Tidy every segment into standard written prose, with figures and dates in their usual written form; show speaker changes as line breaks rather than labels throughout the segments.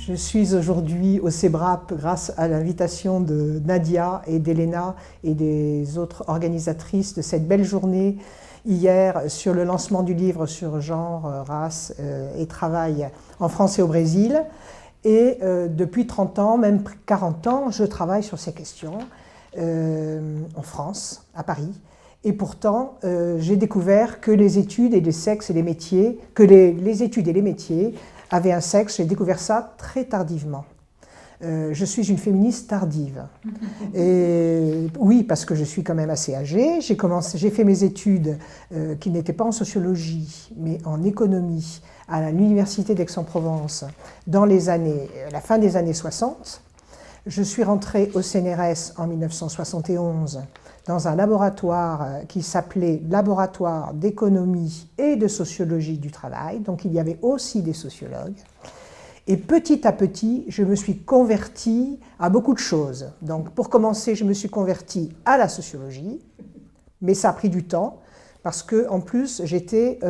Je suis aujourd'hui au CEBRAP grâce à l'invitation de Nadia et d'Elena et des autres organisatrices de cette belle journée hier sur le lancement du livre sur genre, race et travail en France et au Brésil. Et depuis 30 ans, même 40 ans, je travaille sur ces questions en France, à Paris. Et pourtant, j'ai découvert que les études et les sexes et les métiers, que les études et les métiers avaient un sexe. J'ai découvert ça très tardivement. Je suis une féministe tardive. Et oui, parce que je suis quand même assez âgée. J'ai fait mes études qui n'étaient pas en sociologie, mais en économie, à l'université d'Aix-en-Provence, dans la fin des années 60. Je suis rentrée au CNRS en 1971 dans un laboratoire qui s'appelait Laboratoire d'économie et de sociologie du travail. Donc il y avait aussi des sociologues. Et petit à petit, je me suis convertie à beaucoup de choses. Donc pour commencer, je me suis convertie à la sociologie, mais ça a pris du temps parce qu'en plus, j'étais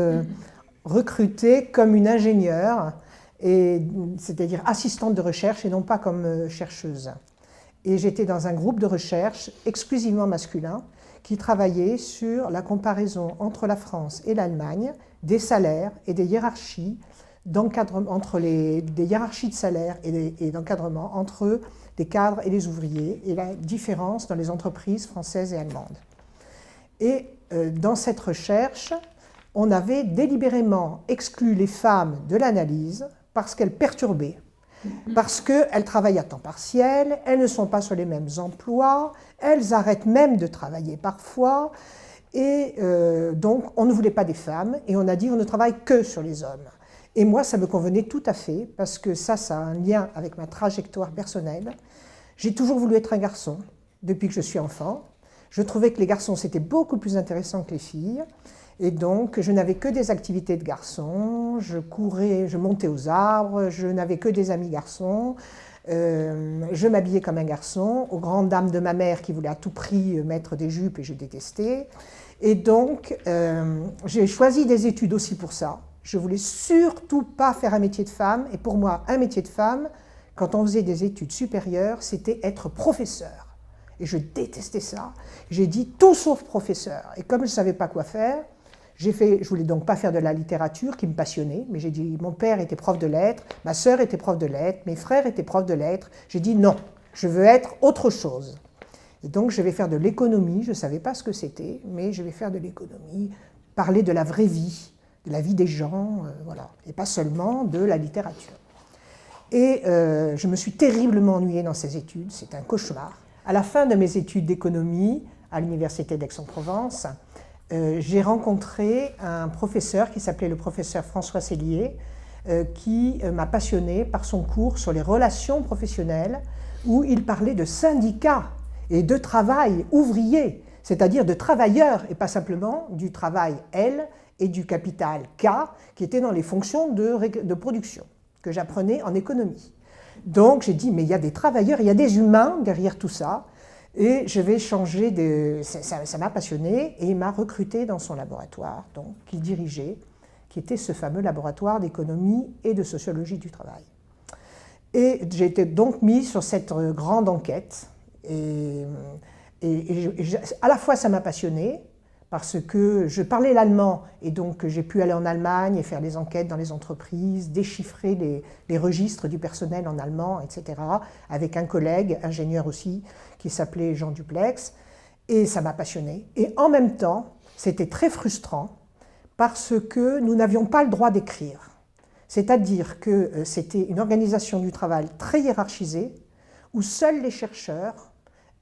recrutée comme une ingénieure, c'est-à-dire assistante de recherche et non pas comme chercheuse. Et j'étais dans un groupe de recherche exclusivement masculin qui travaillait sur la comparaison entre la France et l'Allemagne des salaires et des hiérarchies des hiérarchies de salaires et d'encadrement entre les cadres et les ouvriers et la différence dans les entreprises françaises et allemandes. Et dans cette recherche, on avait délibérément exclu les femmes de l'analyse parce qu'elles perturbaient. Parce qu'elles travaillent à temps partiel, elles ne sont pas sur les mêmes emplois, elles arrêtent même de travailler parfois, et donc on ne voulait pas des femmes, et on a dit on ne travaille que sur les hommes. Et moi, ça me convenait tout à fait, parce que ça a un lien avec ma trajectoire personnelle. J'ai toujours voulu être un garçon, depuis que je suis enfant. Je trouvais que les garçons, c'était beaucoup plus intéressant que les filles. Et donc, je n'avais que des activités de garçons, je courais, je montais aux arbres, je n'avais que des amis garçons, je m'habillais comme un garçon, aux grandes dames de ma mère qui voulait à tout prix mettre des jupes et je détestais. Et donc, j'ai choisi des études aussi pour ça. Je voulais surtout pas faire un métier de femme. Et pour moi, un métier de femme, quand on faisait des études supérieures, c'était être professeur. Et je détestais ça. J'ai dit tout sauf professeur. Et comme je ne savais pas quoi faire, je ne voulais donc pas faire de la littérature qui me passionnait, mais j'ai dit, mon père était prof de lettres, ma sœur était prof de lettres, mes frères étaient profs de lettres. J'ai dit non, je veux être autre chose. Et donc je vais faire de l'économie, je ne savais pas ce que c'était, mais je vais faire de l'économie, parler de la vraie vie, de la vie des gens, voilà, et pas seulement de la littérature. Et je me suis terriblement ennuyée dans ces études, c'est un cauchemar. À la fin de mes études d'économie à l'université d'Aix-en-Provence, j'ai rencontré un professeur qui s'appelait le professeur François Sellier, qui m'a passionnée par son cours sur les relations professionnelles, où il parlait de syndicats et de travail ouvrier, c'est-à-dire de travailleurs, et pas simplement du travail L et du capital K, qui étaient dans les fonctions de production, que j'apprenais en économie. Donc j'ai dit, mais il y a des travailleurs, il y a des humains derrière tout ça, et je vais changer ça m'a passionné et il m'a recruté dans son laboratoire, donc, qu'il dirigeait, qui était ce fameux laboratoire d'économie et de sociologie du travail. Et j'ai été donc mis sur cette grande enquête, et à la fois ça m'a passionné, parce que je parlais l'allemand et donc j'ai pu aller en Allemagne et faire des enquêtes dans les entreprises, déchiffrer les registres du personnel en allemand, etc., avec un collègue, ingénieur aussi, qui s'appelait Jean Duplex, et ça m'a passionné. Et en même temps, c'était très frustrant parce que nous n'avions pas le droit d'écrire. C'est-à-dire que c'était une organisation du travail très hiérarchisée, où seuls les chercheurs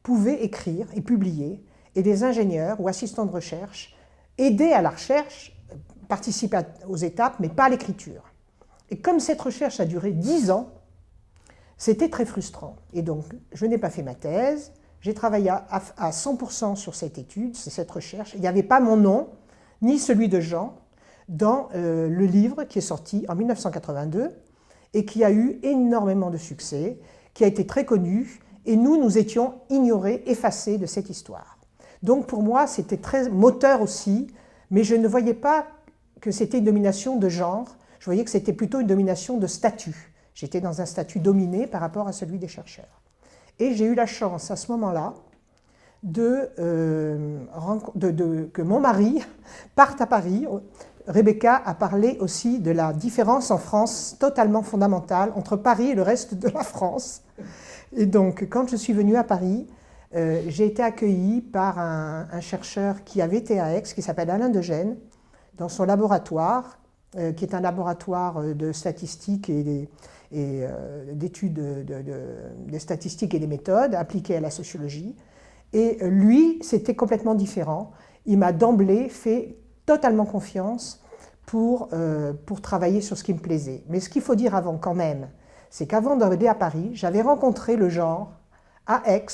pouvaient écrire et publier, et des ingénieurs ou assistants de recherche aidaient à la recherche, participaient aux étapes, mais pas à l'écriture. Et comme cette recherche a duré 10 ans, c'était très frustrant. Et donc, je n'ai pas fait ma thèse, j'ai travaillé à 100% sur cette étude, cette recherche. Il n'y avait pas mon nom, ni celui de Jean, dans le livre qui est sorti en 1982 et qui a eu énormément de succès, qui a été très connu, et nous étions ignorés, effacés de cette histoire. Donc pour moi, c'était très moteur aussi, mais je ne voyais pas que c'était une domination de genre, je voyais que c'était plutôt une domination de statut. J'étais dans un statut dominé par rapport à celui des chercheurs. Et j'ai eu la chance à ce moment-là que mon mari parte à Paris. Rebecca a parlé aussi de la différence en France totalement fondamentale entre Paris et le reste de la France. Et donc, quand je suis venue à Paris, j'ai été accueillie par un chercheur qui avait été à Aix, qui s'appelle Alain Degène, dans son laboratoire, qui est un laboratoire de statistiques et d'études des statistiques et des méthodes appliquées à la sociologie. Et lui, c'était complètement différent. Il m'a d'emblée fait totalement confiance pour travailler sur ce qui me plaisait. Mais ce qu'il faut dire avant quand même, c'est qu'avant d'arriver à Paris, j'avais rencontré le genre à Aix,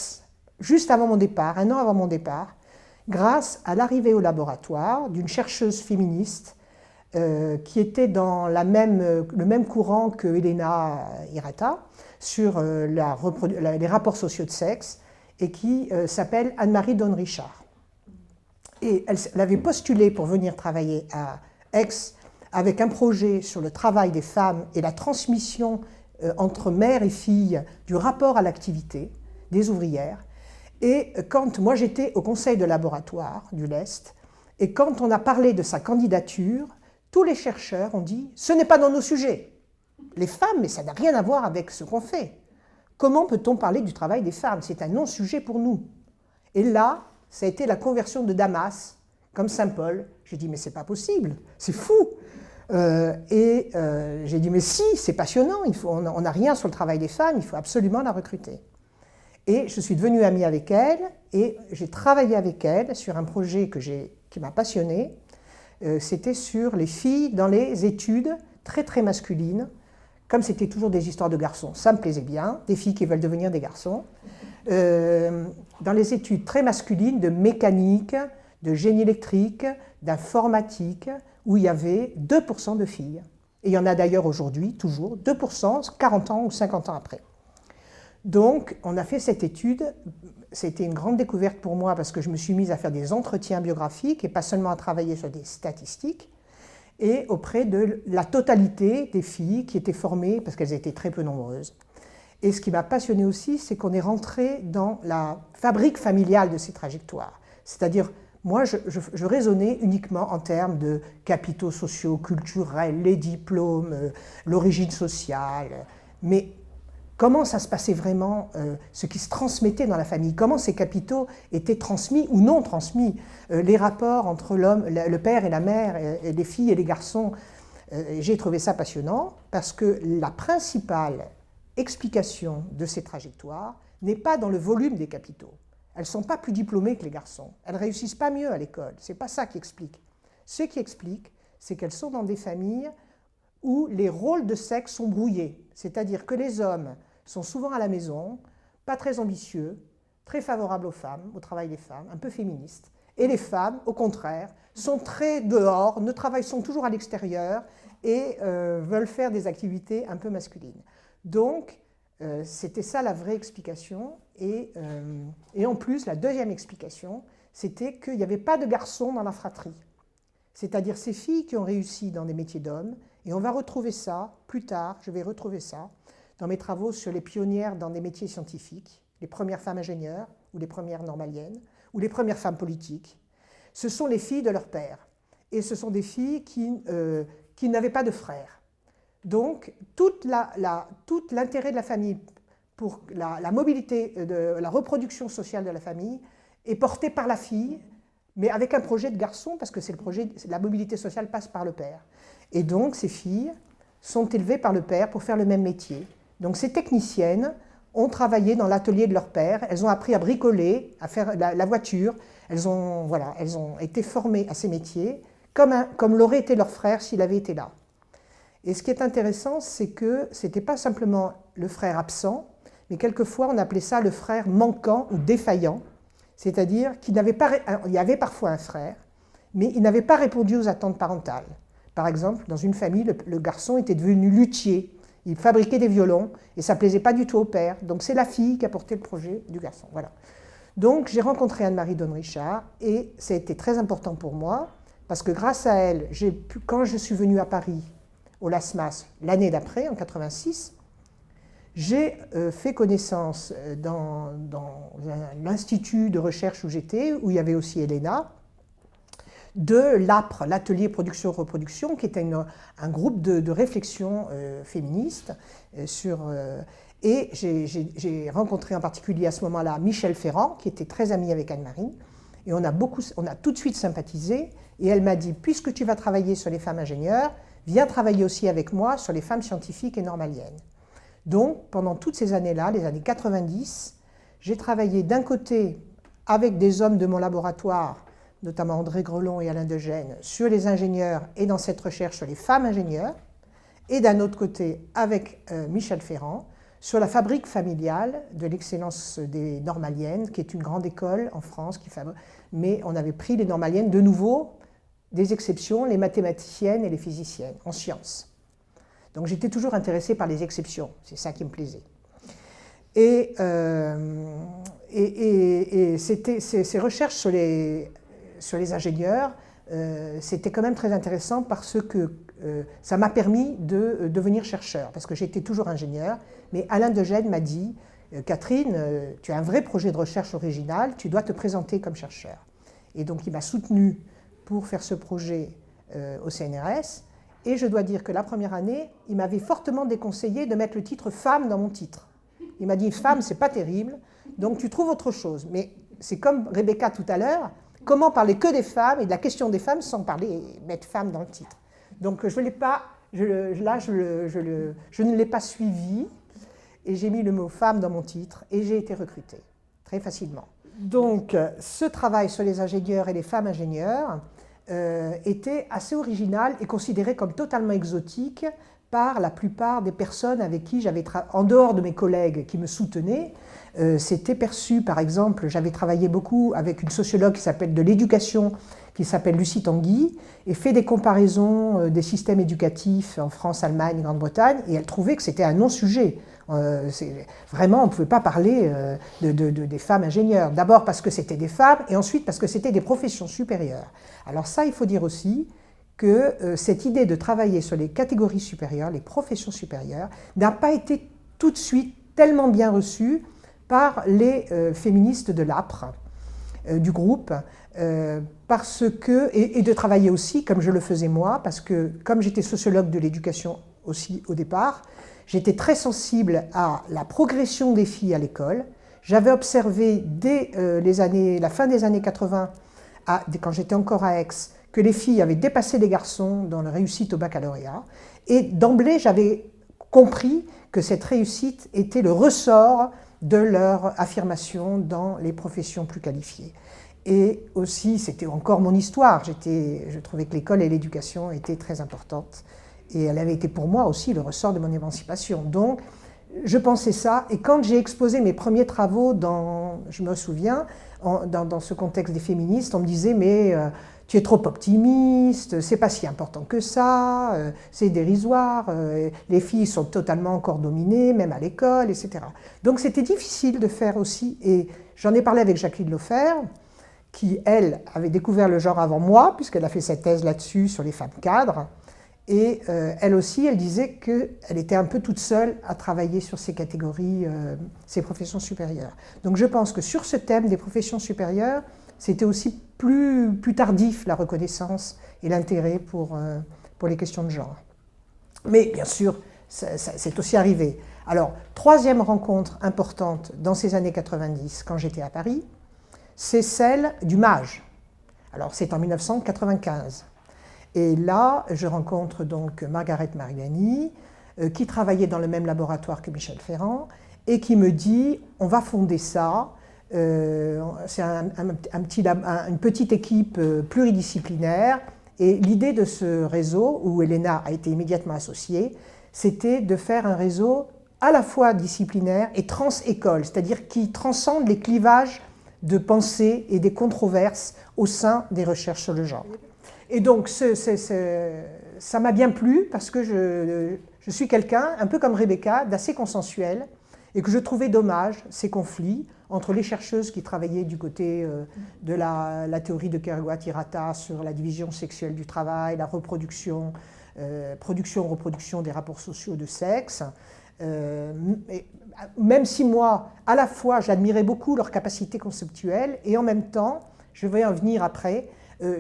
juste avant mon départ, 1 an avant mon départ, grâce à l'arrivée au laboratoire d'une chercheuse féministe qui était dans le même courant que Elena Hirata sur les rapports sociaux de sexe et qui s'appelle Anne-Marie Donne-Richard. Et elle avait postulé pour venir travailler à Aix avec un projet sur le travail des femmes et la transmission entre mère et fille du rapport à l'activité des ouvrières. Et quand moi j'étais au conseil de laboratoire du Lest, et quand on a parlé de sa candidature, tous les chercheurs ont dit « ce n'est pas dans nos sujets. Les femmes, mais ça n'a rien à voir avec ce qu'on fait. Comment peut-on parler du travail des femmes? C'est un non-sujet pour nous. » Et là, ça a été la conversion de Damas, comme Saint Paul. J'ai dit « mais c'est pas possible, c'est fou !» J'ai dit « mais si, c'est passionnant, on n'a rien sur le travail des femmes, il faut absolument la recruter. » Et je suis devenue amie avec elle et j'ai travaillé avec elle sur un projet qui m'a passionnée. C'était sur les filles dans les études très très masculines. Comme c'était toujours des histoires de garçons, ça me plaisait bien, des filles qui veulent devenir des garçons. Dans les études très masculines de mécanique, de génie électrique, d'informatique, où il y avait 2% de filles. Et il y en a d'ailleurs aujourd'hui, toujours, 2%, 40 ans ou 50 ans après. Donc, on a fait cette étude. C'était une grande découverte pour moi parce que je me suis mise à faire des entretiens biographiques et pas seulement à travailler sur des statistiques, et auprès de la totalité des filles qui étaient formées, parce qu'elles étaient très peu nombreuses. Et ce qui m'a passionnée aussi, c'est qu'on est rentré dans la fabrique familiale de ces trajectoires. C'est-à-dire, moi, je raisonnais uniquement en termes de capitaux sociaux, culturels, les diplômes, l'origine sociale, mais comment ça se passait vraiment, ce qui se transmettait dans la famille, comment ces capitaux étaient transmis ou non transmis, les rapports entre le père et la mère, et les filles et les garçons. J'ai trouvé ça passionnant parce que la principale explication de ces trajectoires n'est pas dans le volume des capitaux. Elles ne sont pas plus diplômées que les garçons, elles ne réussissent pas mieux à l'école, ce n'est pas ça qui explique. Ce qui explique, c'est qu'elles sont dans des familles où les rôles de sexe sont brouillés, c'est-à-dire que les hommes sont souvent à la maison, pas très ambitieux, très favorables aux femmes, au travail des femmes, un peu féministes, et les femmes, au contraire, sont très dehors, sont toujours à l'extérieur et veulent faire des activités un peu masculines. Donc, c'était ça la vraie explication, et en plus, la deuxième explication, c'était qu'il n'y avait pas de garçons dans la fratrie. C'est-à-dire ces filles qui ont réussi dans des métiers d'hommes, et on va retrouver ça plus tard, je vais retrouver ça, dans mes travaux sur les pionnières dans des métiers scientifiques, les premières femmes ingénieures, ou les premières normaliennes, ou les premières femmes politiques. Ce sont les filles de leur père. Et ce sont des filles qui n'avaient pas de frères. Donc, tout l'intérêt de la famille pour la mobilité, la reproduction sociale de la famille est porté par la fille, mais avec un projet de garçon, parce que la mobilité sociale passe par le père. Et donc, ces filles sont élevées par le père pour faire le même métier. Donc ces techniciennes ont travaillé dans l'atelier de leur père, elles ont appris à bricoler, à faire la voiture, elles ont été formées à ces métiers, comme l'aurait été leur frère s'il avait été là. Et ce qui est intéressant, c'est que ce n'était pas simplement le frère absent, mais quelquefois on appelait ça le frère manquant ou défaillant, c'est-à-dire qu'il y avait parfois un frère, mais il n'avait pas répondu aux attentes parentales. Par exemple, dans une famille, le garçon était devenu luthier. Il fabriquait des violons et ça ne plaisait pas du tout au père. Donc c'est la fille qui a porté le projet du garçon. Voilà. Donc j'ai rencontré Anne-Marie Donne-Richard et ça a été très important pour moi parce que grâce à elle, quand je suis venue à Paris, au LASMAS, l'année d'après, en 86, j'ai fait connaissance dans l'institut de recherche où j'étais, où il y avait aussi Elena, de l'APRE, l'atelier production-reproduction, qui était un groupe de réflexion féministe et j'ai rencontré en particulier à ce moment-là Michel Ferrand, qui était très ami avec Anne-Marie, et on a tout de suite sympathisé, et elle m'a dit, puisque tu vas travailler sur les femmes ingénieures, viens travailler aussi avec moi sur les femmes scientifiques et normaliennes. Donc, pendant toutes ces années-là, les années 90, j'ai travaillé d'un côté avec des hommes de mon laboratoire, notamment André Grelon et Alain Degène, sur les ingénieurs et dans cette recherche sur les femmes ingénieures, et d'un autre côté avec Michel Ferrand, sur la fabrique familiale de l'excellence des normaliennes, qui est une grande école en France, mais on avait pris les normaliennes de nouveau, des exceptions, les mathématiciennes et les physiciennes, en sciences. Donc j'étais toujours intéressée par les exceptions, c'est ça qui me plaisait. Et ces recherches sur les ingénieurs, c'était quand même très intéressant parce que ça m'a permis de devenir chercheur, parce que j'étais toujours ingénieur, mais Alain Degène m'a dit « Catherine, tu as un vrai projet de recherche original, tu dois te présenter comme chercheur ». Et donc il m'a soutenue pour faire ce projet au CNRS, et je dois dire que la première année, il m'avait fortement déconseillé de mettre le titre « femme » dans mon titre. Il m'a dit « femme, c'est pas terrible, donc tu trouves autre chose ». Mais c'est comme Rebecca tout à l'heure, comment parler que des femmes et de la question des femmes sans mettre femme dans le titre. Donc je ne l'ai pas suivi, et j'ai mis le mot femme dans mon titre, et j'ai été recrutée, très facilement. Donc ce travail sur les ingénieurs et les femmes ingénieurs était assez original et considéré comme totalement exotique par la plupart des personnes avec qui j'avais travaillé, en dehors de mes collègues qui me soutenaient. C'était perçu, par exemple, j'avais travaillé beaucoup avec une sociologue qui s'appelle de l'éducation, qui s'appelle Lucie Tanguy, et fait des comparaisons des systèmes éducatifs en France, Allemagne, Grande-Bretagne, et elle trouvait que c'était un non-sujet. Vraiment, on ne pouvait pas parler des femmes ingénieures. D'abord parce que c'était des femmes, et ensuite parce que c'était des professions supérieures. Alors ça, il faut dire aussi que cette idée de travailler sur les catégories supérieures, les professions supérieures, n'a pas été tout de suite tellement bien reçue par les féministes de l'APRE, du groupe, parce que, et de travailler aussi, comme je le faisais moi, parce que comme j'étais sociologue de l'éducation aussi au départ, j'étais très sensible à la progression des filles à l'école. J'avais observé dès la fin des années 80, quand j'étais encore à Aix, que les filles avaient dépassé les garçons dans la réussite au baccalauréat. Et d'emblée, j'avais compris que cette réussite était le ressort de leur affirmation dans les professions plus qualifiées. Et aussi, c'était encore mon histoire. Je trouvais que l'école et l'éducation étaient très importantes. Et elle avait été pour moi aussi le ressort de mon émancipation. Donc, je pensais ça. Et quand j'ai exposé mes premiers travaux, je me souviens, dans ce contexte des féministes, on me disait « mais tu es trop optimiste, c'est pas si important que ça, c'est dérisoire, les filles sont totalement encore dominées, même à l'école, etc. » Donc c'était difficile de faire aussi, et j'en ai parlé avec Jacqueline Laufer, qui, elle, avait découvert le genre avant moi, puisqu'elle a fait cette thèse là-dessus sur les femmes cadres, et elle aussi, elle disait qu'elle était un peu toute seule à travailler sur ces catégories, ces professions supérieures. Donc je pense que sur ce thème des professions supérieures, c'était aussi plus tardif la reconnaissance et l'intérêt pour les questions de genre. Mais bien sûr, c'est aussi arrivé. Alors, troisième rencontre importante dans ces années 90, quand j'étais à Paris, c'est celle du MAGE. Alors, c'est en 1995. Et là, je rencontre donc Margaret Mariani, qui travaillait dans le même laboratoire que Michel Ferrand, et qui me dit « on va fonder ça ». C'est une petite équipe pluridisciplinaire, et l'idée de ce réseau, où Elena a été immédiatement associée, c'était de faire un réseau à la fois disciplinaire et trans-école, c'est-à-dire qui transcende les clivages de pensée et des controverses au sein des recherches sur le genre. Et donc ça m'a bien plu parce que je suis quelqu'un, un peu comme Rebecca, d'assez consensuel, et que je trouvais dommage ces conflits entre les chercheuses qui travaillaient du côté de la théorie de Kerouac-Hirata sur la division sexuelle du travail, la reproduction, production-reproduction des rapports sociaux de sexe, Même si moi, à la fois, j'admirais beaucoup leur capacité conceptuelle, et en même temps, je vais en venir après,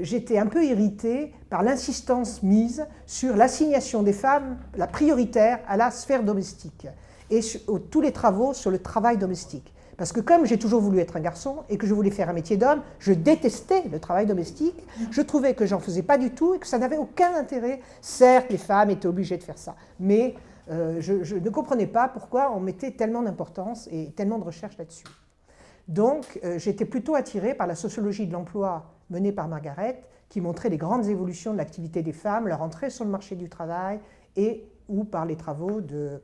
j'étais un peu irritée par l'insistance mise sur l'assignation des femmes, la prioritaire, à la sphère domestique, et sur tous les travaux sur le travail domestique. Parce que comme j'ai toujours voulu être un garçon et que je voulais faire un métier d'homme, je détestais le travail domestique, je trouvais que j'en faisais pas du tout et que ça n'avait aucun intérêt. Certes, les femmes étaient obligées de faire ça, mais je ne comprenais pas pourquoi on mettait tellement d'importance et tellement de recherche là-dessus. Donc, j'étais plutôt attirée par la sociologie de l'emploi menée par Margaret, qui montrait les grandes évolutions de l'activité des femmes, leur entrée sur le marché du travail, ou par les travaux de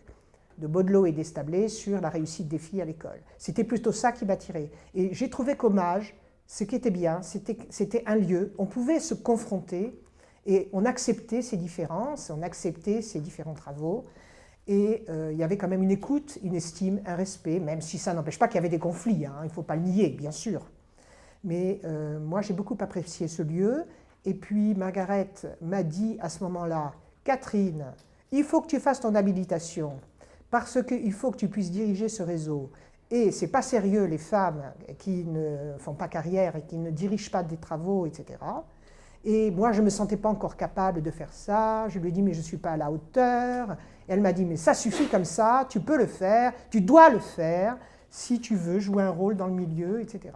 Baudelot et d'Establé sur la réussite des filles à l'école. C'était plutôt ça qui m'attirait. Et j'ai trouvé qu'Hommage, ce qui était bien, c'était un lieu, on pouvait se confronter et on acceptait ces différences, on acceptait ces différents travaux. Et il y avait quand même une écoute, une estime, un respect, même si ça n'empêche pas qu'il y avait des conflits, hein, il ne faut pas le nier, bien sûr. Mais moi, j'ai beaucoup apprécié ce lieu. Et puis, Margaret m'a dit à ce moment-là, « Catherine, il faut que tu fasses ton habilitation, parce qu'il faut que tu puisses diriger ce réseau. Et ce n'est pas sérieux, les femmes qui ne font pas carrière et qui ne dirigent pas des travaux, etc. » Et moi, je ne me sentais pas encore capable de faire ça. Je lui ai dit, mais je ne suis pas à la hauteur. Et elle m'a dit, mais ça suffit comme ça, tu peux le faire, tu dois le faire, si tu veux jouer un rôle dans le milieu, etc.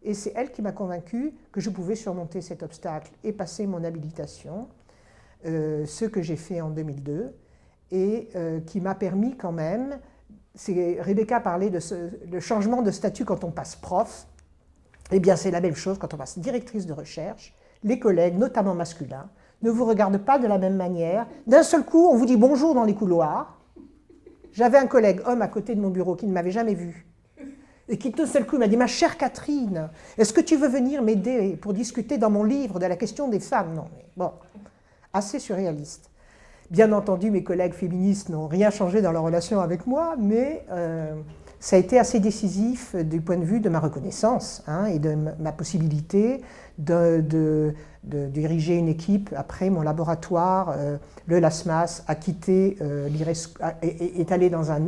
Et c'est elle qui m'a convaincue que je pouvais surmonter cet obstacle et passer mon habilitation, ce que j'ai fait en 2002, et qui m'a permis quand même, Rebecca parlait de le changement de statut quand on passe prof, eh bien c'est la même chose quand on passe directrice de recherche. Les collègues, notamment masculins, ne vous regardent pas de la même manière. D'un seul coup, on vous dit bonjour dans les couloirs. J'avais un collègue homme à côté de mon bureau qui ne m'avait jamais vu et qui d'un seul coup m'a dit « Ma chère Catherine, est-ce que tu veux venir m'aider pour discuter dans mon livre de la question des femmes ?» Non, mais bon, assez surréaliste. Bien entendu, mes collègues féministes n'ont rien changé dans leur relation avec moi, mais ça a été assez décisif du point de vue de ma reconnaissance, hein, et de ma possibilité de diriger une équipe. Après, mon laboratoire, le LASMAS, a quitté est allé dans un...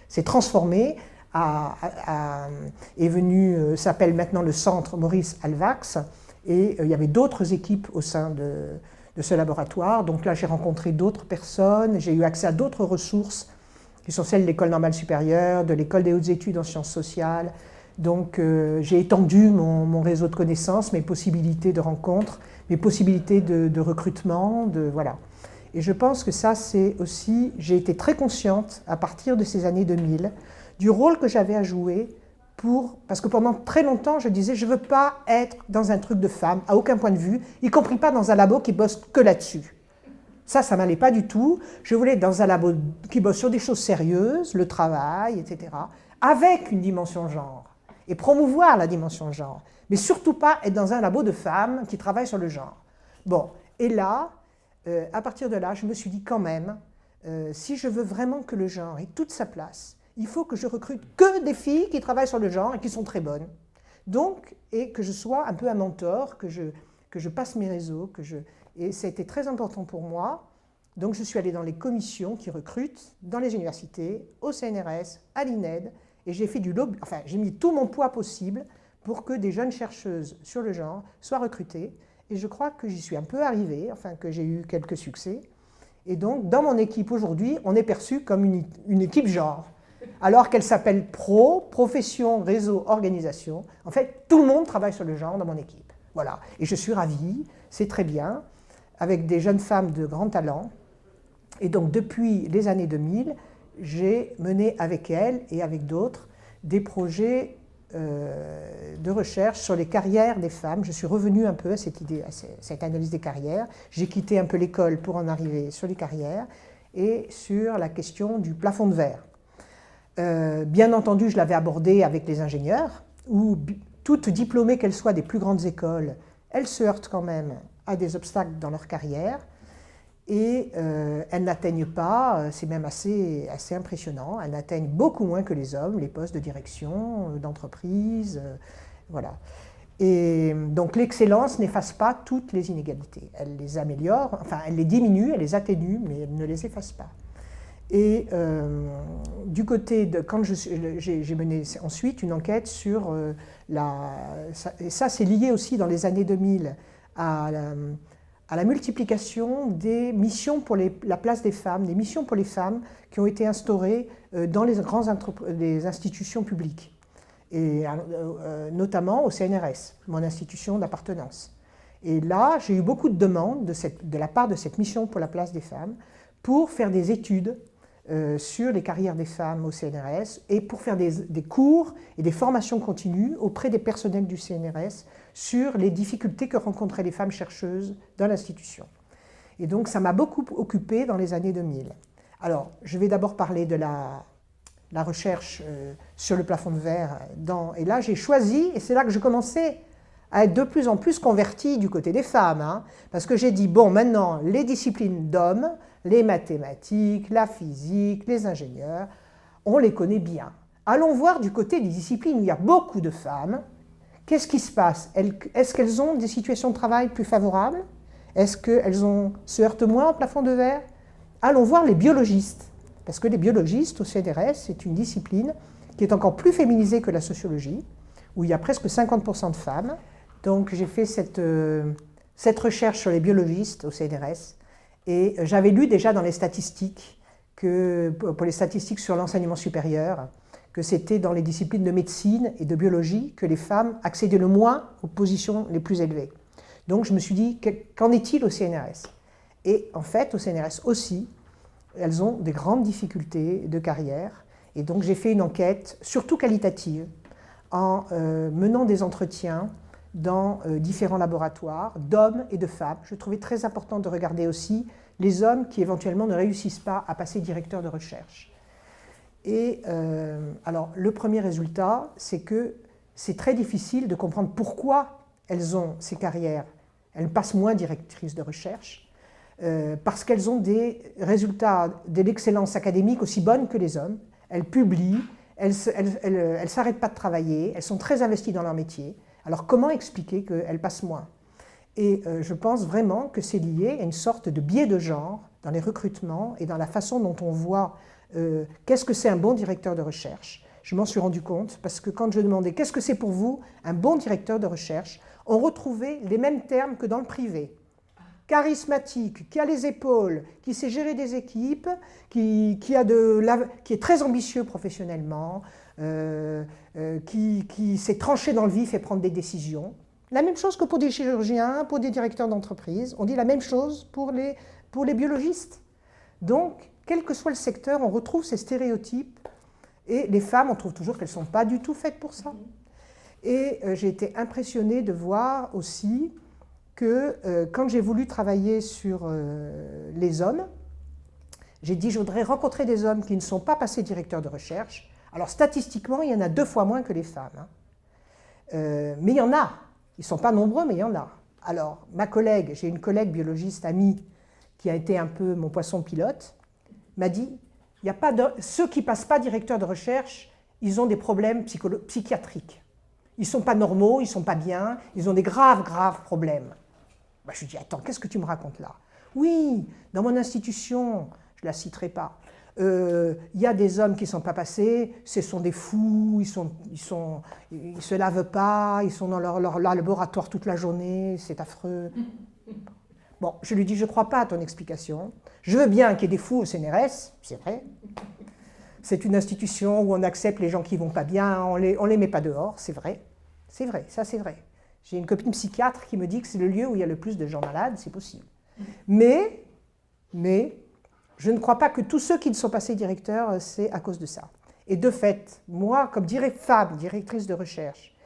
s'est transformé, est venu, s'appelle maintenant le Centre Maurice Alvax, et il y avait d'autres équipes au sein de ce laboratoire. Donc là, j'ai rencontré d'autres personnes, j'ai eu accès à d'autres ressources, qui sont celles de l'École normale supérieure, de l'École des hautes études en sciences sociales. Donc j'ai étendu mon réseau de connaissances, mes possibilités de rencontres, mes possibilités de recrutement, voilà. Et je pense que ça, c'est aussi, j'ai été très consciente, à partir de ces années 2000, du rôle que j'avais à jouer parce que pendant très longtemps, je disais, je ne veux pas être dans un truc de femme, à aucun point de vue, y compris pas dans un labo qui bosse que là-dessus. Ça ne m'allait pas du tout. Je voulais être dans un labo qui bosse sur des choses sérieuses, le travail, etc., avec une dimension genre, et promouvoir la dimension genre, mais surtout pas être dans un labo de femmes qui travaillent sur le genre. Bon, et là, à partir de là, je me suis dit quand même, si je veux vraiment que le genre ait toute sa place, il faut que je recrute que des filles qui travaillent sur le genre et qui sont très bonnes. Donc, et que je sois un peu un mentor, que je passe mes réseaux, et ça a été très important pour moi. Donc je suis allée dans les commissions qui recrutent, dans les universités, au CNRS, à l'INED, et j'ai fait du lobby, enfin j'ai mis tout mon poids possible pour que des jeunes chercheuses sur le genre soient recrutées. Et je crois que j'y suis un peu arrivée, enfin que j'ai eu quelques succès. Et donc dans mon équipe aujourd'hui, on est perçu comme une équipe genre. Alors qu'elle s'appelle profession, réseau, organisation. En fait, tout le monde travaille sur le genre dans mon équipe. Voilà. Et je suis ravie, c'est très bien, avec des jeunes femmes de grand talent. Et donc, depuis les années 2000, j'ai mené avec elles et avec d'autres des projets de recherche sur les carrières des femmes. Je suis revenue un peu à cette idée, à cette analyse des carrières. J'ai quitté un peu l'école pour en arriver sur les carrières et sur la question du plafond de verre. Bien entendu, je l'avais abordé avec les ingénieurs, où toutes diplômées qu'elles soient des plus grandes écoles, elles se heurtent quand même à des obstacles dans leur carrière et elles n'atteignent pas, c'est même assez impressionnant, elles n'atteignent beaucoup moins que les hommes, les postes de direction, d'entreprise, voilà. Et donc l'excellence n'efface pas toutes les inégalités, elle les améliore, enfin elle les diminue, elle les atténue, mais elle ne les efface pas. Et du côté de... Quand j'ai mené ensuite une enquête sur et ça c'est lié aussi dans les années 2000 à la multiplication des missions pour la place des femmes, des missions pour les femmes qui ont été instaurées dans les institutions publiques, et notamment au CNRS, mon institution d'appartenance. Et là, j'ai eu beaucoup de demandes de la part de cette mission pour la place des femmes pour faire des études sur les carrières des femmes au CNRS et pour faire des cours et des formations continues auprès des personnels du CNRS sur les difficultés que rencontraient les femmes chercheuses dans l'institution. Et donc ça m'a beaucoup occupée dans les années 2000. Alors, je vais d'abord parler de la recherche sur le plafond de verre. Et là, j'ai choisi, et c'est là que je commençais à être de plus en plus convertie du côté des femmes, hein, parce que j'ai dit, bon, maintenant, les disciplines d'hommes, les mathématiques, la physique, les ingénieurs, on les connaît bien. Allons voir du côté des disciplines où il y a beaucoup de femmes. Qu'est-ce qui se passe? Est-ce qu'elles ont des situations de travail plus favorables? Est-ce qu'elles se heurtent moins au plafond de verre? Allons voir les biologistes, parce que les biologistes au CNRS, c'est une discipline qui est encore plus féminisée que la sociologie, où il y a presque 50% de femmes. Donc j'ai fait cette recherche sur les biologistes au CNRS, et j'avais lu déjà dans les statistiques, pour les statistiques sur l'enseignement supérieur, que c'était dans les disciplines de médecine et de biologie que les femmes accédaient le moins aux positions les plus élevées. Donc je me suis dit, qu'en est-il au CNRS? Et en fait, au CNRS aussi, elles ont des grandes difficultés de carrière. Et donc j'ai fait une enquête, surtout qualitative, en menant des entretiens dans différents laboratoires d'hommes et de femmes. Je trouvais très important de regarder aussi les hommes qui éventuellement ne réussissent pas à passer directeur de recherche. Et alors, le premier résultat, c'est que c'est très difficile de comprendre pourquoi elles ont ces carrières. Elles passent moins directrices de recherche, parce qu'elles ont des résultats de l'excellence académique aussi bonnes que les hommes. Elles publient, elles ne s'arrêtent pas de travailler, elles sont très investies dans leur métier. Alors comment expliquer qu'elles passent moins? Et je pense vraiment que c'est lié à une sorte de biais de genre dans les recrutements et dans la façon dont on voit qu'est-ce que c'est un bon directeur de recherche. Je m'en suis rendu compte parce que quand je demandais qu'est-ce que c'est pour vous un bon directeur de recherche, on retrouvait les mêmes termes que dans le privé. Charismatique, qui a les épaules, qui sait gérer des équipes, qui est très ambitieux professionnellement, qui sait trancher dans le vif et prendre des décisions. La même chose que pour des chirurgiens, pour des directeurs d'entreprise. On dit la même chose pour les biologistes. Donc, quel que soit le secteur, on retrouve ces stéréotypes. Et les femmes, on trouve toujours qu'elles ne sont pas du tout faites pour ça. Et j'ai été impressionnée de voir aussi que quand j'ai voulu travailler sur les hommes, j'ai dit je voudrais rencontrer des hommes qui ne sont pas passés directeurs de recherche. Alors statistiquement, il y en a 2 fois moins que les femmes. Hein. Mais il y en a. Ils ne sont pas nombreux, mais il y en a. Alors, j'ai une collègue biologiste amie qui a été un peu mon poisson pilote, m'a dit, ceux qui ne passent pas directeur de recherche, ils ont des problèmes psychiatriques. Ils ne sont pas normaux, ils ne sont pas bien, ils ont des graves problèmes. Ben, je lui dis, attends, qu'est-ce que tu me racontes là? Oui, dans mon institution, je ne la citerai pas, il y a des hommes qui ne sont pas passés, ce sont des fous, ils se lavent pas, ils sont dans leur laboratoire toute la journée, c'est affreux. Bon, je lui dis, je ne crois pas à ton explication. Je veux bien qu'il y ait des fous au CNRS, c'est vrai. C'est une institution où on accepte les gens qui ne vont pas bien, on les met pas dehors, c'est vrai. C'est vrai, ça c'est vrai. J'ai une copine psychiatre qui me dit que c'est le lieu où il y a le plus de gens malades, c'est possible. Mais, je ne crois pas que tous ceux qui ne sont passés directeurs, c'est à cause de ça. Et de fait, moi, comme femme, directrice de recherche,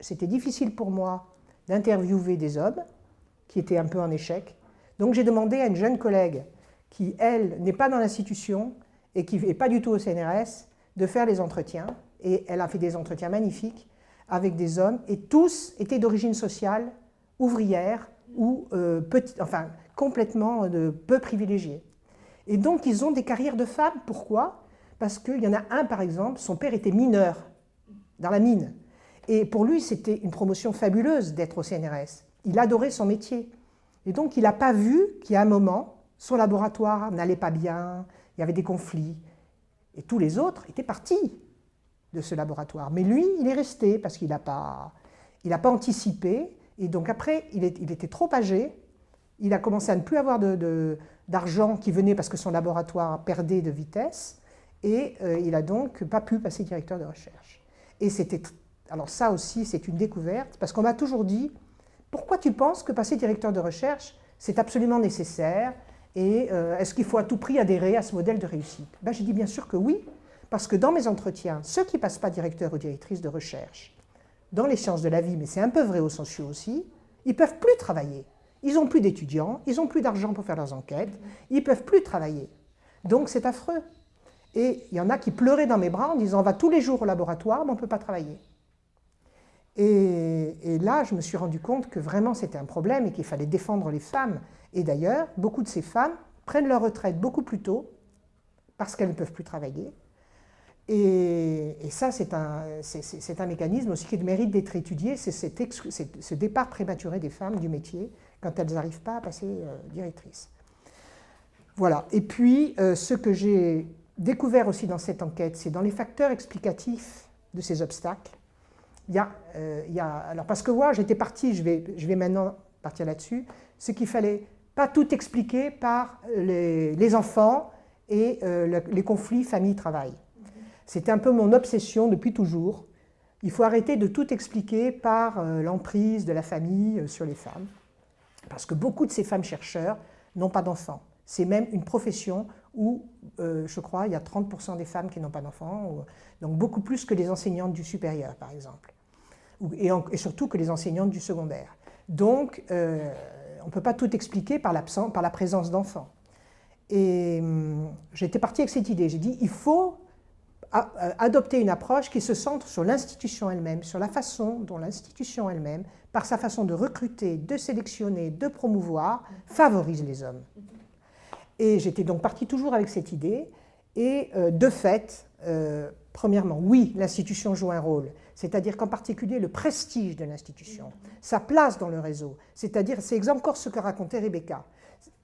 c'était difficile pour moi d'interviewer des hommes qui étaient un peu en échec. Donc j'ai demandé à une jeune collègue qui, elle, n'est pas dans l'institution et qui n'est pas du tout au CNRS, de faire les entretiens. Et elle a fait des entretiens magnifiques avec des hommes, et tous étaient d'origine sociale, ouvrière, ou complètement peu privilégiés. Et donc, ils ont des carrières de femmes. Pourquoi? Parce qu'il y en a un, par exemple, son père était mineur dans la mine. Et pour lui, c'était une promotion fabuleuse d'être au CNRS. Il adorait son métier. Et donc, il n'a pas vu qu'à un moment, son laboratoire n'allait pas bien, il y avait des conflits. Et tous les autres étaient partis de ce laboratoire. Mais lui, il est resté parce qu'il n'a pas anticipé. Et donc après, il était trop âgé. Il a commencé à ne plus avoir d'argent qui venait parce que son laboratoire perdait de vitesse. Et il n'a donc pas pu passer directeur de recherche. Et alors ça aussi, c'est une découverte, parce qu'on m'a toujours dit, pourquoi tu penses que passer directeur de recherche, c'est absolument nécessaire, et est-ce qu'il faut à tout prix adhérer à ce modèle de réussite? Ben, j'ai dit bien sûr que oui, parce que dans mes entretiens, ceux qui ne passent pas directeur ou directrice de recherche, dans les sciences de la vie, mais c'est un peu vrai aux sociaux aussi, ils ne peuvent plus travailler. Ils n'ont plus d'étudiants, ils n'ont plus d'argent pour faire leurs enquêtes, ils ne peuvent plus travailler. Donc c'est affreux. Et il y en a qui pleuraient dans mes bras en disant « on va tous les jours au laboratoire, mais on ne peut pas travailler ». Et là, je me suis rendu compte que vraiment c'était un problème et qu'il fallait défendre les femmes. Et d'ailleurs, beaucoup de ces femmes prennent leur retraite beaucoup plus tôt parce qu'elles ne peuvent plus travailler. Et ça, c'est un mécanisme aussi qui mérite d'être étudié, c'est ce départ prématuré des femmes du métier quand elles n'arrivent pas à passer directrice. Voilà. Et puis, ce que j'ai découvert aussi dans cette enquête, c'est dans les facteurs explicatifs de ces obstacles. Alors parce que moi, j'étais partie, je vais maintenant partir là-dessus, c'est qu'il ne fallait pas tout expliquer par les enfants et les conflits famille-travail. C'était un peu mon obsession depuis toujours. Il faut arrêter de tout expliquer par l'emprise de la famille sur les femmes, parce que beaucoup de ces femmes chercheurs n'ont pas d'enfants. C'est même une profession où, je crois, il y a 30% des femmes qui n'ont pas d'enfants, donc beaucoup plus que les enseignantes du supérieur, par exemple, et surtout que les enseignantes du secondaire. Donc, on ne peut pas tout expliquer par la présence d'enfants. Et j'étais partie avec cette idée. J'ai dit, il faut adopter une approche qui se centre sur l'institution elle-même, sur la façon dont l'institution elle-même, par sa façon de recruter, de sélectionner, de promouvoir, favorise les hommes. Et j'étais donc partie toujours avec cette idée, et de fait, premièrement, oui, l'institution joue un rôle, c'est-à-dire qu'en particulier le prestige de l'institution, sa place dans le réseau, c'est-à-dire, c'est encore ce que racontait Rebecca,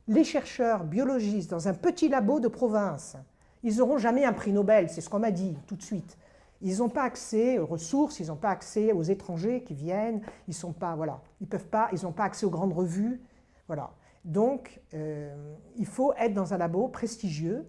les chercheurs biologistes dans un petit labo de province, ils n'auront jamais un prix Nobel, c'est ce qu'on m'a dit tout de suite. Ils n'ont pas accès aux ressources, ils n'ont pas accès aux étrangers qui viennent, ils n'ont pas accès aux grandes revues, voilà. Donc, il faut être dans un labo prestigieux,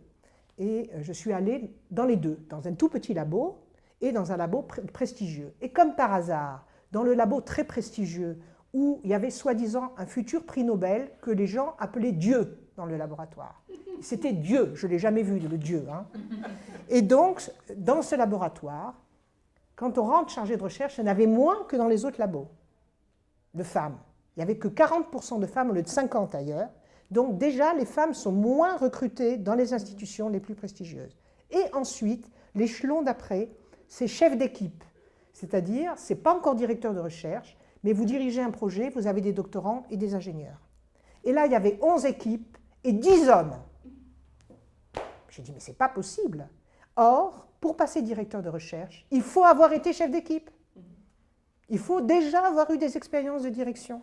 et je suis allée dans les deux, dans un tout petit labo et dans un labo prestigieux. Et comme par hasard, dans le labo très prestigieux, où il y avait soi-disant un futur prix Nobel que les gens appelaient Dieu dans le laboratoire. C'était Dieu, je ne l'ai jamais vu, le Dieu. Hein. Et donc, dans ce laboratoire, quand on rentre chargé de recherche, il y en avait moins que dans les autres labos de femmes. Il n'y avait que 40% de femmes au lieu de 50 ailleurs. Donc déjà, les femmes sont moins recrutées dans les institutions les plus prestigieuses. Et ensuite, l'échelon d'après, c'est chef d'équipe. C'est-à-dire, ce n'est pas encore directeur de recherche, mais vous dirigez un projet, vous avez des doctorants et des ingénieurs. Et là, il y avait 11 équipes et 10 hommes. J'ai dit, mais ce n'est pas possible. Or, pour passer directeur de recherche, il faut avoir été chef d'équipe. Il faut déjà avoir eu des expériences de direction.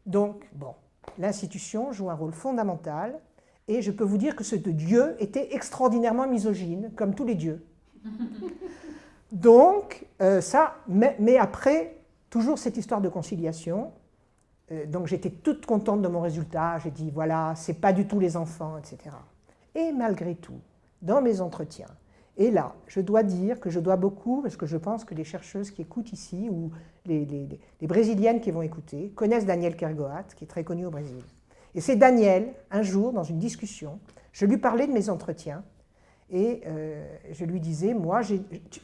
Donc, bon, l'institution joue un rôle fondamental, et je peux vous dire que ce Dieu était extraordinairement misogyne, comme tous les dieux. Donc, mais après, toujours cette histoire de conciliation. Donc j'étais toute contente de mon résultat, j'ai dit voilà, c'est pas du tout les enfants, etc. Et malgré tout, dans mes entretiens, et là, je dois dire que je dois beaucoup, parce que je pense que les chercheuses qui écoutent ici, ou les Brésiliennes qui vont écouter, connaissent Danielle Kergoat, qui est très connue au Brésil. Et c'est Danielle, un jour, dans une discussion, je lui parlais de mes entretiens, et je lui disais, moi,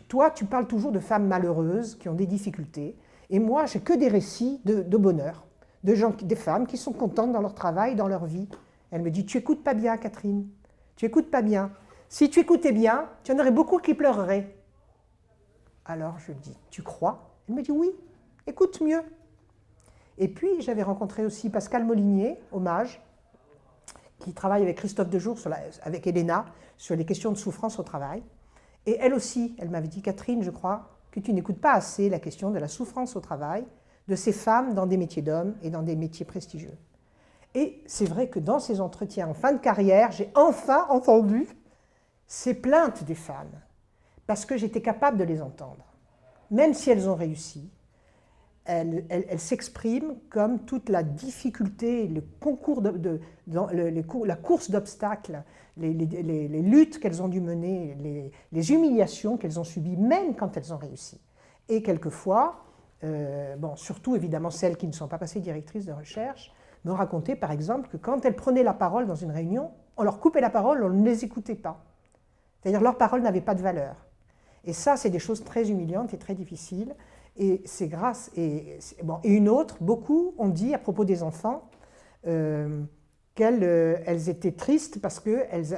toi, tu parles toujours de femmes malheureuses qui ont des difficultés, et moi, j'ai que des récits de bonheur. Des femmes qui sont contentes dans leur travail, dans leur vie. Elle me dit, tu n'écoutes pas bien, Catherine, tu n'écoutes pas bien. Si tu écoutais bien, tu en aurais beaucoup qui pleureraient. Alors je lui dis, tu crois? Elle me dit, oui, écoute mieux. Et puis j'avais rencontré aussi Pascale Molinier, hommage, qui travaille avec Christophe Dejour, avec Elena, sur les questions de souffrance au travail. Et elle aussi, elle m'avait dit, Catherine, je crois que tu n'écoutes pas assez la question de la souffrance au travail, de ces femmes dans des métiers d'hommes et dans des métiers prestigieux. Et c'est vrai que dans ces entretiens en fin de carrière, j'ai enfin entendu ces plaintes des femmes, parce que j'étais capable de les entendre. Même si elles ont réussi, elles s'expriment comme toute la difficulté, le concours la course d'obstacles, les luttes qu'elles ont dû mener, les humiliations qu'elles ont subies, même quand elles ont réussi. Et quelquefois, surtout évidemment celles qui ne sont pas passées directrices de recherche, me racontaient par exemple que quand elles prenaient la parole dans une réunion, on leur coupait la parole, on ne les écoutait pas. C'est-à-dire leurs paroles n'avaient pas de valeur. Et ça, c'est des choses très humiliantes et très difficiles. Et c'est grâce... Et une autre, beaucoup ont dit à propos des enfants qu'elles étaient tristes parce qu'elles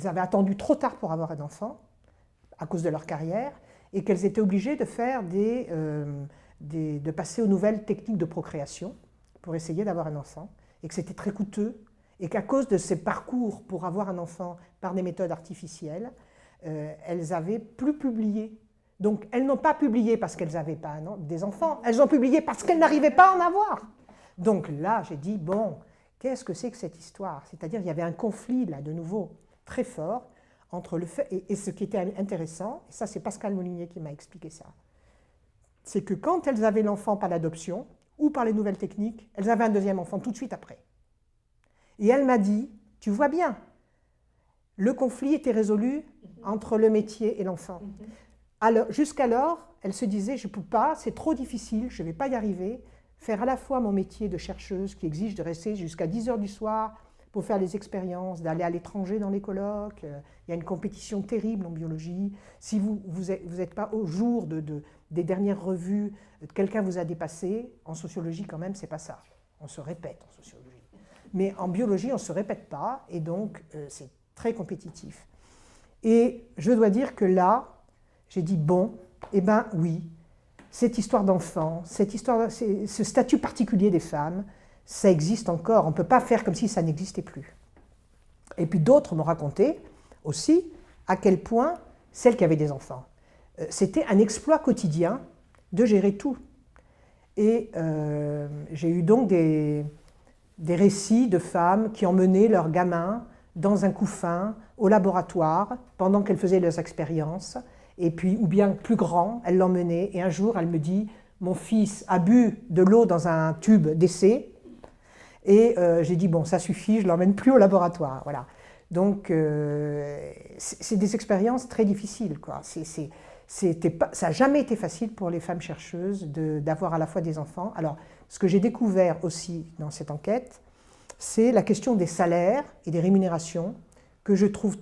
avaient attendu trop tard pour avoir un enfant, à cause de leur carrière, et qu'elles étaient obligées de faire de passer aux nouvelles techniques de procréation pour essayer d'avoir un enfant, et que c'était très coûteux, et qu'à cause de ces parcours pour avoir un enfant par des méthodes artificielles, elles n'avaient plus publié. Donc elles n'ont pas publié parce qu'elles n'avaient pas des enfants, elles ont publié parce qu'elles n'arrivaient pas à en avoir. Donc là, j'ai dit, bon, qu'est-ce que c'est que cette histoire? C'est-à-dire qu'il y avait un conflit, là, de nouveau, très fort, entre le fait... Et ce qui était intéressant, et ça c'est Pascal Molinier qui m'a expliqué ça, c'est que quand elles avaient l'enfant par l'adoption, ou par les nouvelles techniques, elles avaient un deuxième enfant tout de suite après. Et elle m'a dit, tu vois bien, le conflit était résolu entre le métier et l'enfant. Jusqu'alors, elle se disait, je ne peux pas, c'est trop difficile, je ne vais pas y arriver, faire à la fois mon métier de chercheuse qui exige de rester jusqu'à 10 heures du soir pour faire les expériences, d'aller à l'étranger dans les colloques, il y a une compétition terrible en biologie, si vous n'êtes pas au jour des dernières revues, quelqu'un vous a dépassé, en sociologie quand même, c'est pas ça, on se répète en sociologie. Mais en biologie, on ne se répète pas, et donc c'est très compétitif. Et je dois dire que là, j'ai dit, bon, eh bien oui, cette histoire d'enfant, ce statut particulier des femmes, ça existe encore, on ne peut pas faire comme si ça n'existait plus. Et puis d'autres m'ont raconté aussi à quel point, celles qui avaient des enfants, c'était un exploit quotidien de gérer tout. Et j'ai eu donc des récits de femmes qui emmenaient leurs gamins dans un couffin au laboratoire pendant qu'elles faisaient leurs expériences, et puis, ou bien plus grand, elles l'emmenaient, et un jour, elle me dit, mon fils a bu de l'eau dans un tube d'essai, et j'ai dit, bon, ça suffit, je ne l'emmène plus au laboratoire. Voilà. Donc, c'est des expériences très difficiles, quoi. Ça n'a jamais été facile pour les femmes chercheuses d'avoir à la fois des enfants. Alors, ce que j'ai découvert aussi dans cette enquête, c'est la question des salaires et des rémunérations que je trouve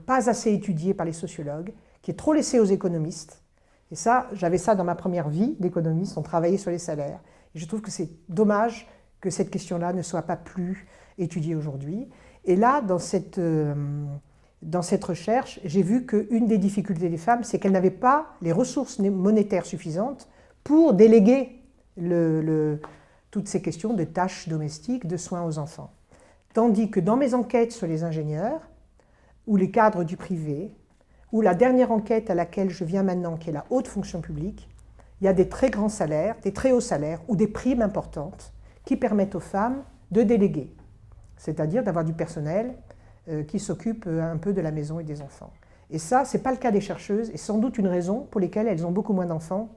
pas assez étudiée par les sociologues, qui est trop laissée aux économistes. Et ça, j'avais ça dans ma première vie d'économiste, on travaillait sur les salaires. Et je trouve que c'est dommage que cette question-là ne soit pas plus étudiée aujourd'hui. Et là, dans cette recherche, j'ai vu qu'une des difficultés des femmes, c'est qu'elles n'avaient pas les ressources monétaires suffisantes pour déléguer toutes ces questions de tâches domestiques, de soins aux enfants. Tandis que dans mes enquêtes sur les ingénieurs, ou les cadres du privé, ou la dernière enquête à laquelle je viens maintenant, qui est la haute fonction publique, il y a des très grands salaires, des très hauts salaires, ou des primes importantes qui permettent aux femmes de déléguer, c'est-à-dire d'avoir du personnel qui s'occupe un peu de la maison et des enfants. Et ça, ce n'est pas le cas des chercheuses, et sans doute une raison pour laquelle elles ont beaucoup moins d'enfants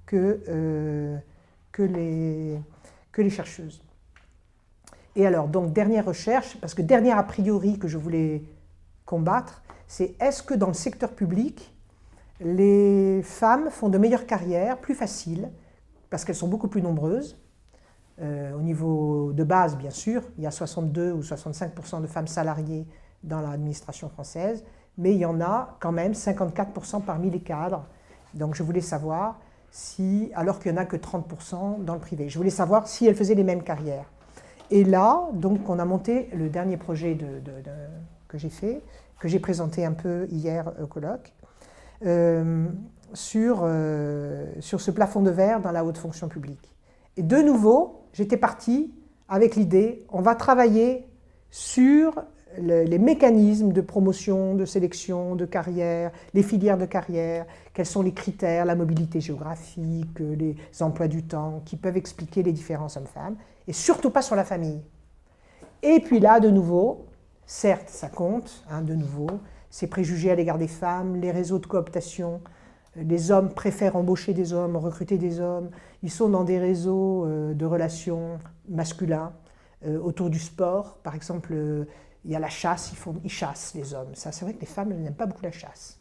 que les chercheuses. Et alors, donc, dernière recherche, parce que dernière a priori que je voulais combattre, c'est est-ce que dans le secteur public, les femmes font de meilleures carrières, plus faciles, parce qu'elles sont beaucoup plus nombreuses. Au niveau de base, bien sûr, il y a 62 ou 65% de femmes salariées dans l'administration française, mais il y en a quand même 54% parmi les cadres. Donc je voulais savoir si, alors qu'il n'y en a que 30% dans le privé, je voulais savoir si elles faisaient les mêmes carrières. Et là, donc, on a monté le dernier projet que j'ai fait, que j'ai présenté un peu hier au colloque, sur ce plafond de verre dans la haute fonction publique. Et de nouveau, j'étais partie avec l'idée, on va travailler sur les mécanismes de promotion, de sélection, de carrière, les filières de carrière, quels sont les critères, la mobilité géographique, les emplois du temps, qui peuvent expliquer les différences hommes-femmes, et surtout pas sur la famille. Et puis là, de nouveau, certes, ça compte, de nouveau, ses préjugés à l'égard des femmes, les réseaux de cooptation. Les hommes préfèrent embaucher des hommes, recruter des hommes. Ils sont dans des réseaux de relations masculins autour du sport. Par exemple, il y a la chasse, ils chassent les hommes. Ça, c'est vrai que les femmes n'aiment pas beaucoup la chasse.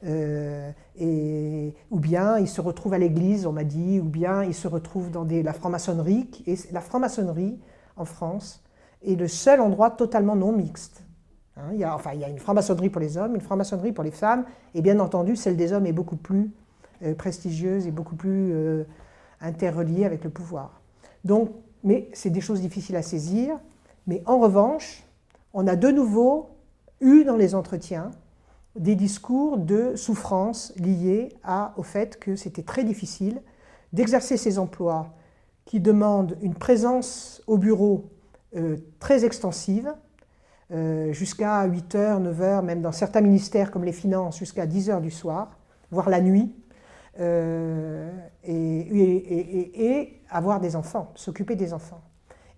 Ou bien ils se retrouvent à l'église, on m'a dit, ou bien ils se retrouvent dans la franc-maçonnerie. Et la franc-maçonnerie, en France, est le seul endroit totalement non mixte. Il y a une franc-maçonnerie pour les hommes, une franc-maçonnerie pour les femmes, et bien entendu, celle des hommes est beaucoup plus prestigieuse et beaucoup plus interreliée avec le pouvoir. Donc, mais c'est des choses difficiles à saisir. Mais en revanche, on a de nouveau eu dans les entretiens des discours de souffrance liés au fait que c'était très difficile d'exercer ces emplois qui demandent une présence au bureau très extensive, jusqu'à 8h, 9h, même dans certains ministères comme les finances, jusqu'à 10h du soir, voire la nuit, et avoir des enfants, s'occuper des enfants.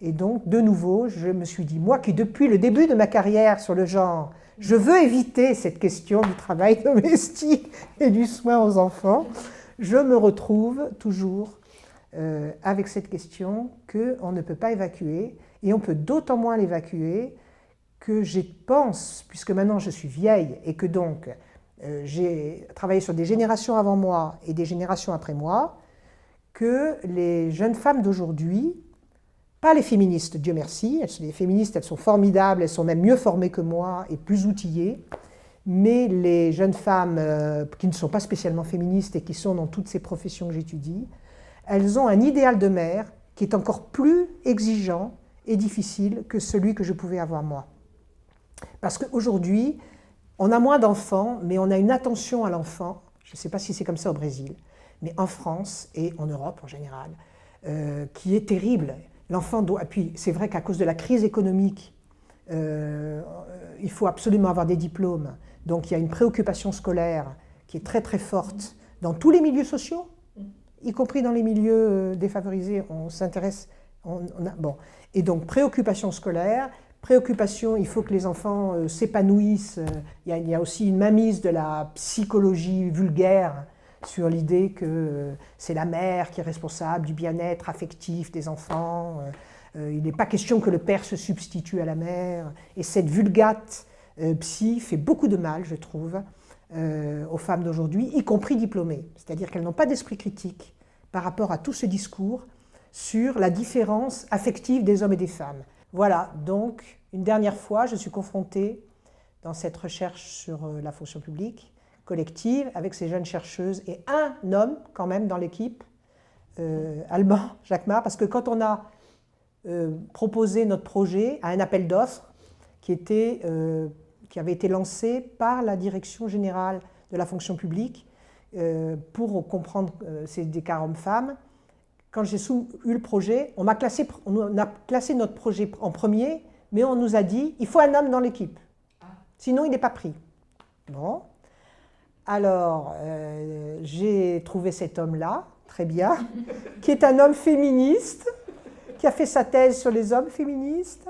Et donc, de nouveau, je me suis dit, moi qui depuis le début de ma carrière sur le genre, je veux éviter cette question du travail domestique et du soin aux enfants, je me retrouve toujours avec cette question qu'on ne peut pas évacuer, et on peut d'autant moins l'évacuer que je pense, puisque maintenant je suis vieille et que donc j'ai travaillé sur des générations avant moi et des générations après moi, que les jeunes femmes d'aujourd'hui, pas les féministes, Dieu merci, les féministes elles sont formidables, elles sont même mieux formées que moi et plus outillées, mais les jeunes femmes qui ne sont pas spécialement féministes et qui sont dans toutes ces professions que j'étudie, elles ont un idéal de mère qui est encore plus exigeant et difficile que celui que je pouvais avoir moi. Parce qu'aujourd'hui, on a moins d'enfants, mais on a une attention à l'enfant, je ne sais pas si c'est comme ça au Brésil, mais en France et en Europe en général, qui est terrible. L'enfant doit... Puis c'est vrai qu'à cause de la crise économique, il faut absolument avoir des diplômes. Donc il y a une préoccupation scolaire qui est très très forte dans tous les milieux sociaux, y compris dans les milieux défavorisés. On s'intéresse... Bon. Et donc préoccupation scolaire, préoccupation, il faut que les enfants s'épanouissent. Il y a aussi une mainmise de la psychologie vulgaire sur l'idée que c'est la mère qui est responsable du bien-être affectif des enfants. Il n'est pas question que le père se substitue à la mère. Et cette vulgate psy fait beaucoup de mal, je trouve, aux femmes d'aujourd'hui, y compris diplômées. C'est-à-dire qu'elles n'ont pas d'esprit critique par rapport à tout ce discours sur la différence affective des hommes et des femmes. Voilà, donc, une dernière fois, je suis confrontée dans cette recherche sur la fonction publique collective avec ces jeunes chercheuses et un homme quand même dans l'équipe, allemand, Jacques Marr, parce que quand on a proposé notre projet à un appel d'offres qui avait été lancé par la Direction générale de la fonction publique pour comprendre ces écarts hommes-femmes, quand j'ai eu le projet, on a classé notre projet en premier, mais on nous a dit il faut un homme dans l'équipe, sinon il n'est pas pris. Bon, alors j'ai trouvé cet homme-là, très bien, qui est un homme féministe, qui a fait sa thèse sur les hommes féministes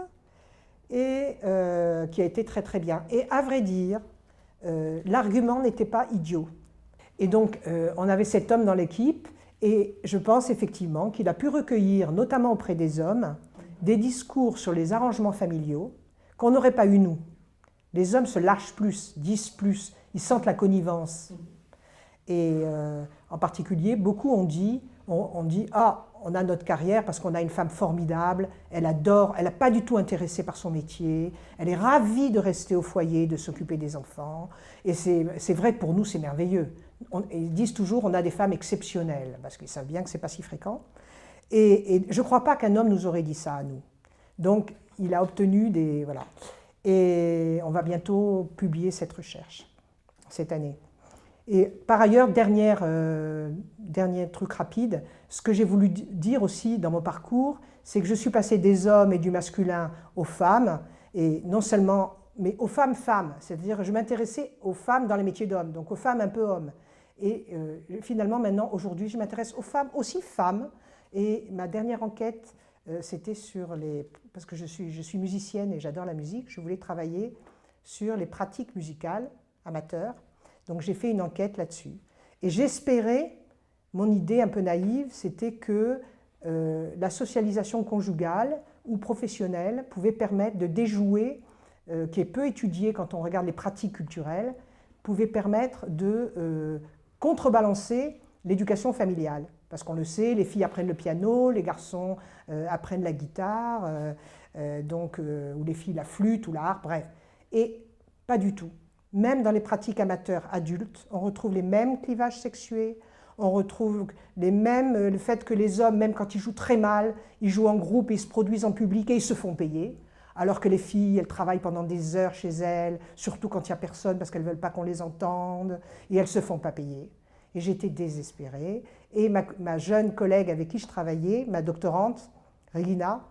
et qui a été très très bien. Et à vrai dire, l'argument n'était pas idiot. Et donc on avait cet homme dans l'équipe. Et je pense effectivement qu'il a pu recueillir, notamment auprès des hommes, des discours sur les arrangements familiaux qu'on n'aurait pas eu nous. Les hommes se lâchent plus, disent plus, ils sentent la connivence. Et en particulier, beaucoup ont dit ah, on a notre carrière parce qu'on a une femme formidable, elle adore, elle n'est pas du tout intéressée par son métier, elle est ravie de rester au foyer, de s'occuper des enfants. Et c'est vrai que pour nous, c'est merveilleux. Ils disent toujours on a des femmes exceptionnelles, parce qu'ils savent bien que ce n'est pas si fréquent. Et je ne crois pas qu'un homme nous aurait dit ça à nous. Donc, il a obtenu des... Voilà. Et on va bientôt publier cette recherche, cette année. Et par ailleurs, dernier truc rapide, ce que j'ai voulu dire aussi dans mon parcours, c'est que je suis passée des hommes et du masculin aux femmes, et non seulement, mais aux femmes-femmes, c'est-à-dire que je m'intéressais aux femmes dans les métiers d'hommes, donc aux femmes un peu hommes. Et finalement, maintenant, aujourd'hui, je m'intéresse aux femmes, aussi femmes, et ma dernière enquête, c'était sur les... Parce que je suis musicienne et j'adore la musique, je voulais travailler sur les pratiques musicales amateurs. Donc j'ai fait une enquête là-dessus. Et j'espérais, mon idée un peu naïve, c'était que la socialisation conjugale ou professionnelle pouvait permettre de déjouer, qui est peu étudié quand on regarde les pratiques culturelles, pouvait permettre de contrebalancer l'éducation familiale. Parce qu'on le sait, les filles apprennent le piano, les garçons apprennent la guitare, ou les filles la flûte ou la harpe, bref. Et pas du tout. Même dans les pratiques amateurs adultes, on retrouve les mêmes clivages sexués, on retrouve le fait que les hommes, même quand ils jouent très mal, ils jouent en groupe, ils se produisent en public et ils se font payer. Alors que les filles, elles travaillent pendant des heures chez elles, surtout quand il n'y a personne parce qu'elles ne veulent pas qu'on les entende, et elles ne se font pas payer. Et j'étais désespérée. Et ma jeune collègue avec qui je travaillais, ma doctorante, Regina,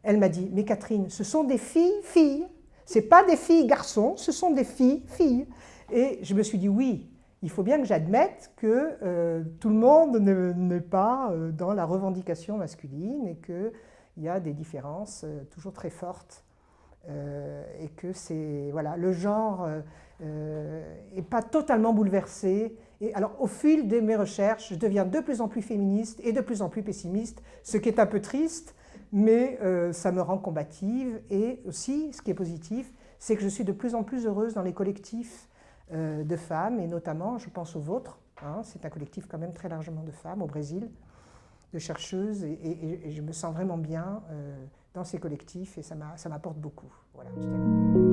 elle m'a dit « Mais Catherine, ce sont des filles, ce n'est pas des filles-garçons, ce sont des filles. » Et je me suis dit « Oui, il faut bien que j'admette que tout le monde n'est pas dans la revendication masculine et qu'il y a des différences toujours très fortes. Et que voilà, le genre n'est pas totalement bouleversé. Et alors, au fil de mes recherches, je deviens de plus en plus féministe et de plus en plus pessimiste, ce qui est un peu triste, mais ça me rend combative. Et aussi, ce qui est positif, c'est que je suis de plus en plus heureuse dans les collectifs de femmes, et notamment, je pense au vôtre, hein, c'est un collectif quand même très largement de femmes au Brésil, de chercheuses, et je me sens vraiment bien dans ces collectifs, et ça m'apporte beaucoup. Voilà, je t'aime.